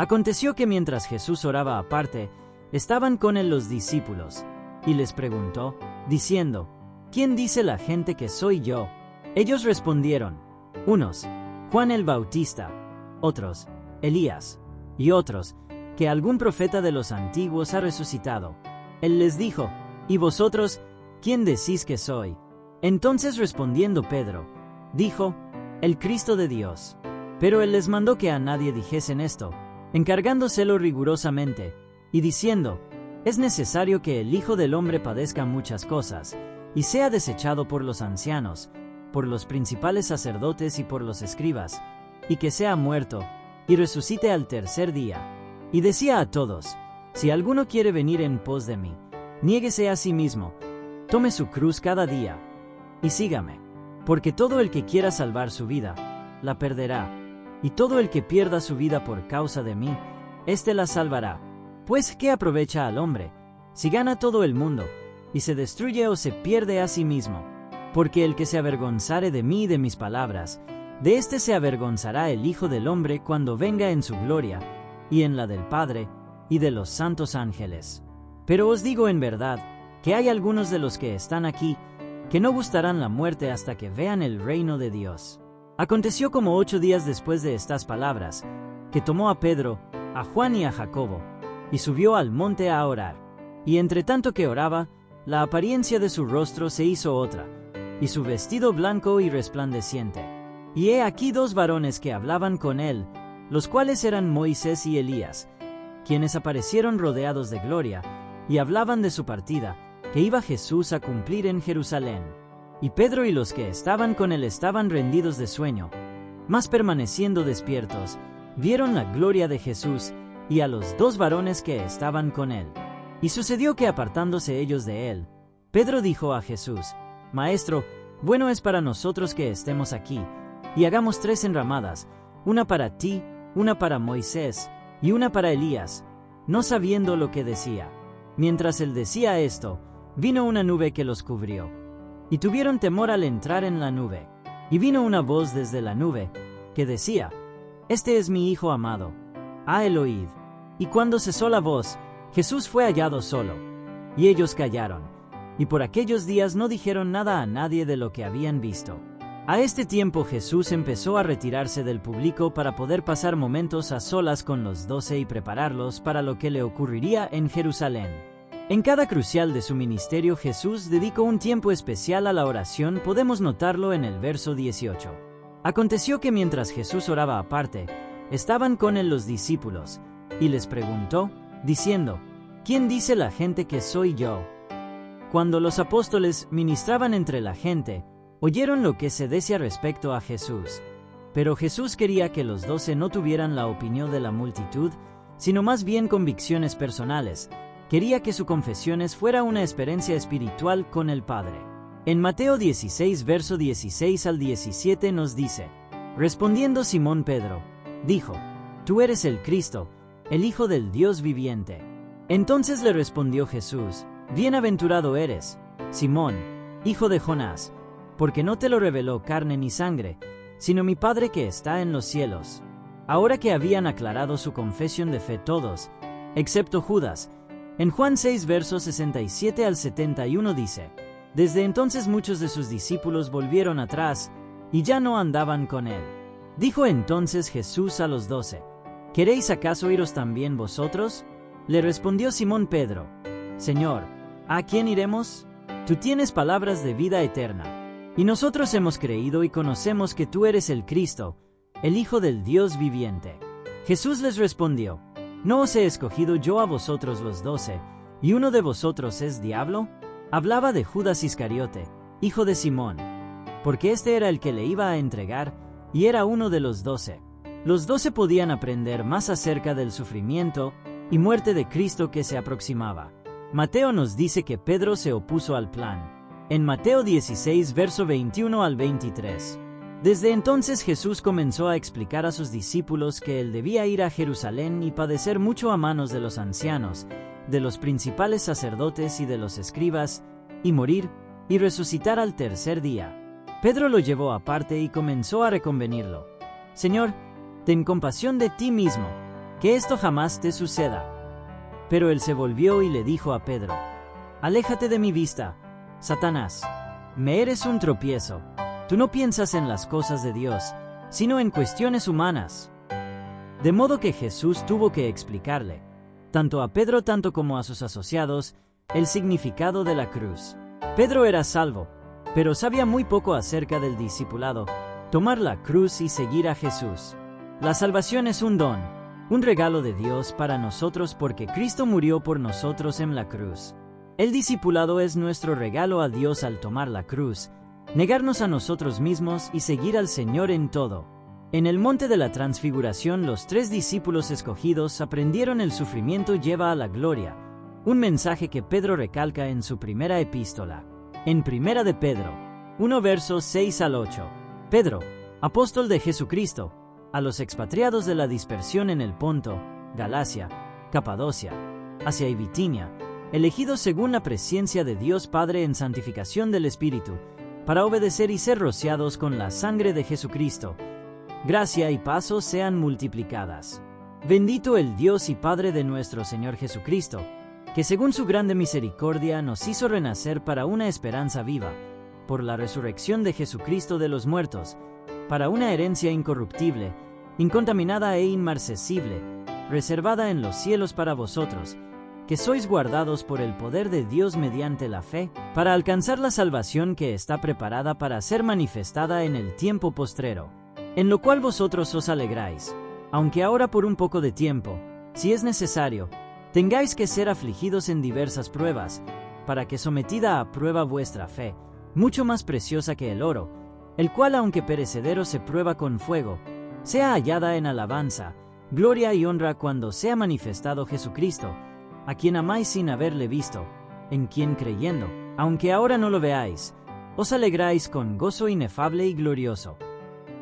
Aconteció que mientras Jesús oraba aparte, estaban con él los discípulos, y les preguntó, diciendo, ¿quién dice la gente que soy yo? Ellos respondieron, unos, Juan el Bautista, otros, Elías, y otros, que algún profeta de los antiguos ha resucitado. Él les dijo, ¿y vosotros, quién decís que soy? Entonces respondiendo Pedro, dijo, el Cristo de Dios. Pero él les mandó que a nadie dijesen esto, encargándoselo rigurosamente, y diciendo, es necesario que el Hijo del Hombre padezca muchas cosas, y sea desechado por los ancianos, por los principales sacerdotes y por los escribas, y que sea muerto, y resucite al tercer día. Y decía a todos, si alguno quiere venir en pos de mí, niéguese a sí mismo, tome su cruz cada día, y sígame. Porque todo el que quiera salvar su vida, la perderá, y todo el que pierda su vida por causa de mí, éste la salvará. Pues, ¿qué aprovecha al hombre, si gana todo el mundo, y se destruye o se pierde a sí mismo? Porque el que se avergonzare de mí y de mis palabras, de éste se avergonzará el Hijo del Hombre cuando venga en su gloria, y en la del Padre, y de los santos ángeles. Pero os digo en verdad, que hay algunos de los que están aquí, que no gustarán la muerte hasta que vean el reino de Dios. Aconteció como 8 días después de estas palabras, que tomó a Pedro, a Juan y a Jacobo, y subió al monte a orar. Y entre tanto que oraba, la apariencia de su rostro se hizo otra, y su vestido blanco y resplandeciente. Y he aquí 2 varones que hablaban con él, los cuales eran Moisés y Elías, quienes aparecieron rodeados de gloria, y hablaban de su partida, que iba Jesús a cumplir en Jerusalén. Y Pedro y los que estaban con él estaban rendidos de sueño, mas permaneciendo despiertos, vieron la gloria de Jesús, y a los 2 varones que estaban con él. Y sucedió que apartándose ellos de él, Pedro dijo a Jesús, Maestro, bueno es para nosotros que estemos aquí, y hagamos 3 enramadas, una para ti, una para Moisés, y una para Elías, no sabiendo lo que decía. Mientras él decía esto, vino una nube que los cubrió, y tuvieron temor al entrar en la nube. Y vino una voz desde la nube, que decía, Este es mi Hijo amado, a él oíd. Y cuando cesó la voz, Jesús fue hallado solo, y ellos callaron, y por aquellos días no dijeron nada a nadie de lo que habían visto. A este tiempo Jesús empezó a retirarse del público para poder pasar momentos a solas con los 12 y prepararlos para lo que le ocurriría en Jerusalén. En cada crucial de su ministerio Jesús dedicó un tiempo especial a la oración, podemos notarlo en el verso 18. Aconteció que mientras Jesús oraba aparte, estaban con él los discípulos, y les preguntó, diciendo, ¿quién dice la gente que soy yo? Cuando los apóstoles ministraban entre la gente, oyeron lo que se decía respecto a Jesús. Pero Jesús quería que los 12 no tuvieran la opinión de la multitud, sino más bien convicciones personales. Quería que su confesiones fuera una experiencia espiritual con el Padre. En Mateo 16, verso 16 al 17 nos dice, respondiendo Simón Pedro, dijo, Tú eres el Cristo, el Hijo del Dios viviente. Entonces le respondió Jesús, Bienaventurado eres, Simón, hijo de Jonás, porque no te lo reveló carne ni sangre, sino mi Padre que está en los cielos. Ahora que habían aclarado su confesión de fe todos, excepto Judas, en Juan 6 versos 67 al 71 dice, Desde entonces muchos de sus discípulos volvieron atrás, y ya no andaban con él. Dijo entonces Jesús a los 12, ¿Queréis acaso iros también vosotros? Le respondió Simón Pedro, Señor, ¿a quién iremos? Tú tienes palabras de vida eterna, y nosotros hemos creído y conocemos que tú eres el Cristo, el Hijo del Dios viviente. Jesús les respondió, ¿no os he escogido yo a vosotros los 12, y uno de vosotros es diablo? Hablaba de Judas Iscariote, hijo de Simón, porque este era el que le iba a entregar, y era uno de los 12. Los 12 podían aprender más acerca del sufrimiento y muerte de Cristo que se aproximaba. Mateo nos dice que Pedro se opuso al plan. En Mateo 16, verso 21 al 23. Desde entonces Jesús comenzó a explicar a sus discípulos que él debía ir a Jerusalén y padecer mucho a manos de los ancianos, de los principales sacerdotes y de los escribas, y morir, y resucitar al tercer día. Pedro lo llevó aparte y comenzó a reconvenirlo. Señor, ten compasión de ti mismo, que esto jamás te suceda. Pero él se volvió y le dijo a Pedro: Aléjate de mi vista, Satanás. Me eres un tropiezo. Tú no piensas en las cosas de Dios, sino en cuestiones humanas. De modo que Jesús tuvo que explicarle, tanto a Pedro tanto como a sus asociados, el significado de la cruz. Pedro era salvo, pero sabía muy poco acerca del discipulado, tomar la cruz y seguir a Jesús. La salvación es un don, un regalo de Dios para nosotros porque Cristo murió por nosotros en la cruz. El discipulado es nuestro regalo a Dios al tomar la cruz, negarnos a nosotros mismos y seguir al Señor en todo. En el monte de la transfiguración, los 3 discípulos escogidos aprendieron el sufrimiento lleva a la gloria, un mensaje que Pedro recalca en su primera epístola. En Primera de Pedro 1 versos 6 al 8. Pedro, apóstol de Jesucristo, a los expatriados de la dispersión en el Ponto, Galacia, Capadocia, Asia y Bitinia, elegidos según la presciencia de Dios Padre en santificación del Espíritu, para obedecer y ser rociados con la sangre de Jesucristo. Gracia y paz os sean multiplicadas. Bendito el Dios y Padre de nuestro Señor Jesucristo, que según su grande misericordia nos hizo renacer para una esperanza viva, por la resurrección de Jesucristo de los muertos, para una herencia incorruptible, incontaminada e inmarcesible, reservada en los cielos para vosotros, que sois guardados por el poder de Dios mediante la fe, para alcanzar la salvación que está preparada para ser manifestada en el tiempo postrero, en lo cual vosotros os alegráis, aunque ahora por un poco de tiempo, si es necesario, tengáis que ser afligidos en diversas pruebas, para que sometida a prueba vuestra fe, mucho más preciosa que el oro, el cual aunque perecedero se prueba con fuego, sea hallada en alabanza, gloria y honra cuando sea manifestado Jesucristo, a quien amáis sin haberle visto, en quien creyendo, aunque ahora no lo veáis, os alegráis con gozo inefable y glorioso.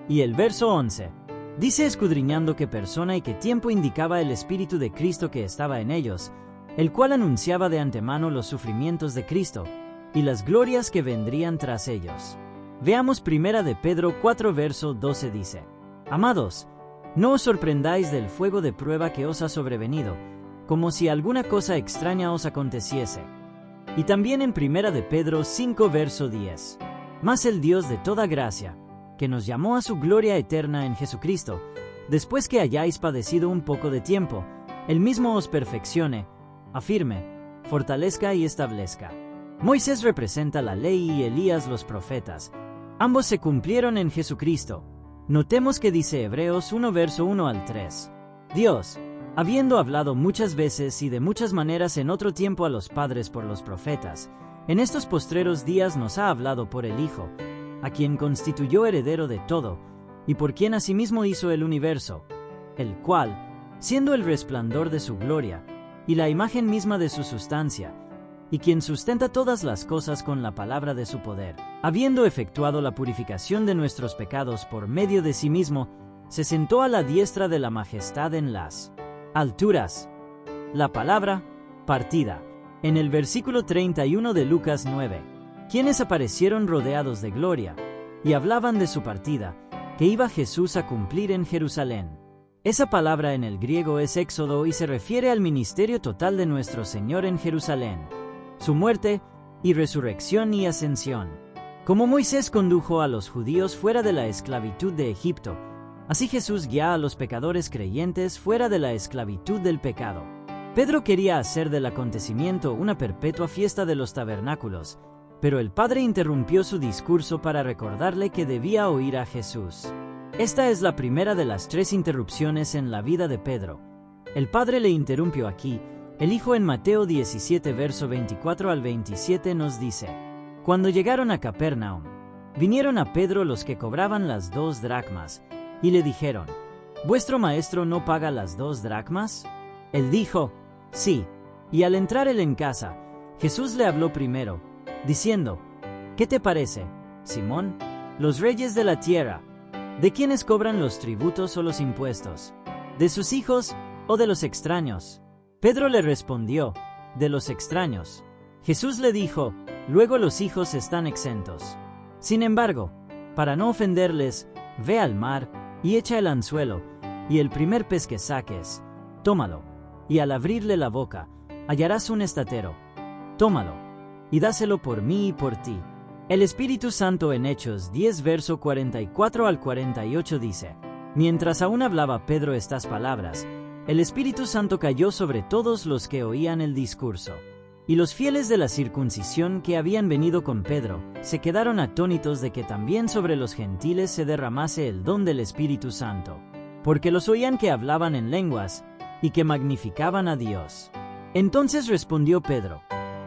Y el verso 11. Dice escudriñando qué persona y qué tiempo indicaba el Espíritu de Cristo que estaba en ellos, el cual anunciaba de antemano los sufrimientos de Cristo, y las glorias que vendrían tras ellos. Veamos Primera de Pedro 4 verso 12 dice: Amados, no os sorprendáis del fuego de prueba que os ha sobrevenido, como si alguna cosa extraña os aconteciese. Y también en Primera de Pedro 5 verso 10. Mas el Dios de toda gracia, que nos llamó a su gloria eterna en Jesucristo, después que hayáis padecido un poco de tiempo, Él mismo os perfeccione, afirme, fortalezca y establezca. Moisés representa la ley y Elías los profetas. Ambos se cumplieron en Jesucristo. Notemos que dice Hebreos 1 verso 1 al 3. Dios, habiendo hablado muchas veces y de muchas maneras en otro tiempo a los padres por los profetas, en estos postreros días nos ha hablado por el Hijo, a quien constituyó heredero de todo, y por quien asimismo hizo el universo, el cual, siendo el resplandor de su gloria, y la imagen misma de su sustancia, y quien sustenta todas las cosas con la palabra de su poder, habiendo efectuado la purificación de nuestros pecados por medio de sí mismo, se sentó a la diestra de la majestad en las alturas. La palabra, partida, en el versículo 31 de Lucas 9, quienes aparecieron rodeados de gloria, y hablaban de su partida, que iba Jesús a cumplir en Jerusalén. Esa palabra en el griego es éxodo y se refiere al ministerio total de nuestro Señor en Jerusalén, su muerte y resurrección y ascensión. Como Moisés condujo a los judíos fuera de la esclavitud de Egipto, así Jesús guía a los pecadores creyentes fuera de la esclavitud del pecado. Pedro quería hacer del acontecimiento una perpetua fiesta de los tabernáculos, pero el Padre interrumpió su discurso para recordarle que debía oír a Jesús. Esta es la primera de las 3 interrupciones en la vida de Pedro. El Padre le interrumpió aquí. El Hijo en Mateo 17 verso 24 al 27 nos dice: Cuando llegaron a Capernaum, vinieron a Pedro los que cobraban las 2 dracmas, y le dijeron: ¿Vuestro maestro no paga las 2 dracmas? Él dijo: Sí. Y al entrar él en casa, Jesús le habló primero, diciendo: ¿Qué te parece, Simón? Los reyes de la tierra, ¿de quiénes cobran los tributos o los impuestos? ¿De sus hijos o de los extraños? Pedro le respondió: de los extraños. Jesús le dijo: luego los hijos están exentos. Sin embargo, para no ofenderles, ve al mar y echa el anzuelo, y el primer pez que saques, tómalo, y al abrirle la boca, hallarás un estatero. Tómalo, y dáselo por mí y por ti. El Espíritu Santo en Hechos 10 verso 44 al 48 dice: Mientras aún hablaba Pedro estas palabras, el Espíritu Santo cayó sobre todos los que oían el discurso. Y los fieles de la circuncisión que habían venido con Pedro, se quedaron atónitos de que también sobre los gentiles se derramase el don del Espíritu Santo, porque los oían que hablaban en lenguas, y que magnificaban a Dios. Entonces respondió Pedro: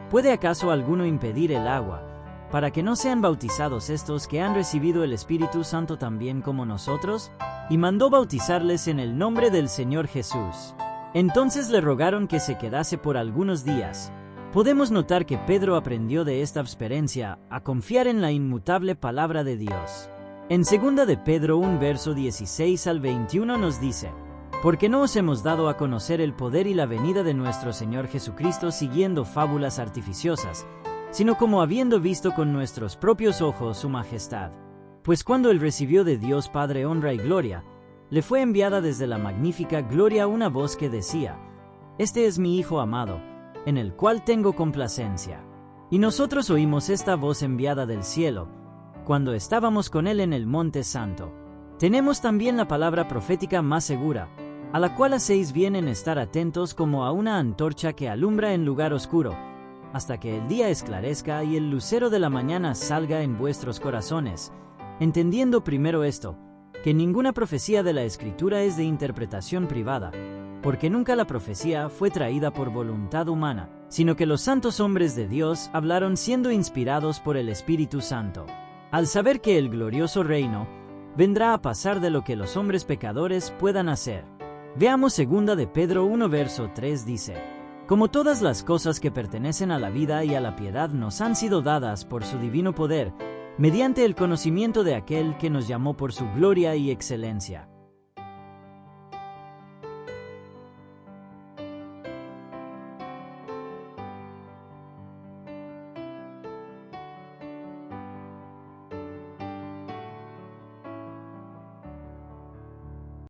¿Puede acaso alguno impedir el agua, para que no sean bautizados estos que han recibido el Espíritu Santo también como nosotros? Y mandó bautizarles en el nombre del Señor Jesús. Entonces le rogaron que se quedase por algunos días. Podemos notar que Pedro aprendió de esta experiencia a confiar en la inmutable palabra de Dios. En 2 de Pedro 1 verso 16 al 21 nos dice: Porque no os hemos dado a conocer el poder y la venida de nuestro Señor Jesucristo siguiendo fábulas artificiosas, sino como habiendo visto con nuestros propios ojos su majestad. Pues cuando él recibió de Dios Padre honra y gloria, le fue enviada desde la magnífica gloria una voz que decía: Este es mi Hijo amado, en el cual tengo complacencia. Y nosotros oímos esta voz enviada del cielo, cuando estábamos con él en el Monte Santo. Tenemos también la palabra profética más segura, a la cual hacéis bien en estar atentos como a una antorcha que alumbra en lugar oscuro, hasta que el día esclarezca y el lucero de la mañana salga en vuestros corazones, entendiendo primero esto, que ninguna profecía de la Escritura es de interpretación privada, porque nunca la profecía fue traída por voluntad humana, sino que los santos hombres de Dios hablaron siendo inspirados por el Espíritu Santo, al saber que el glorioso reino vendrá a pasar de lo que los hombres pecadores puedan hacer. Veamos 2 de Pedro 1 verso 3 dice: Como todas las cosas que pertenecen a la vida y a la piedad nos han sido dadas por su divino poder, mediante el conocimiento de aquel que nos llamó por su gloria y excelencia.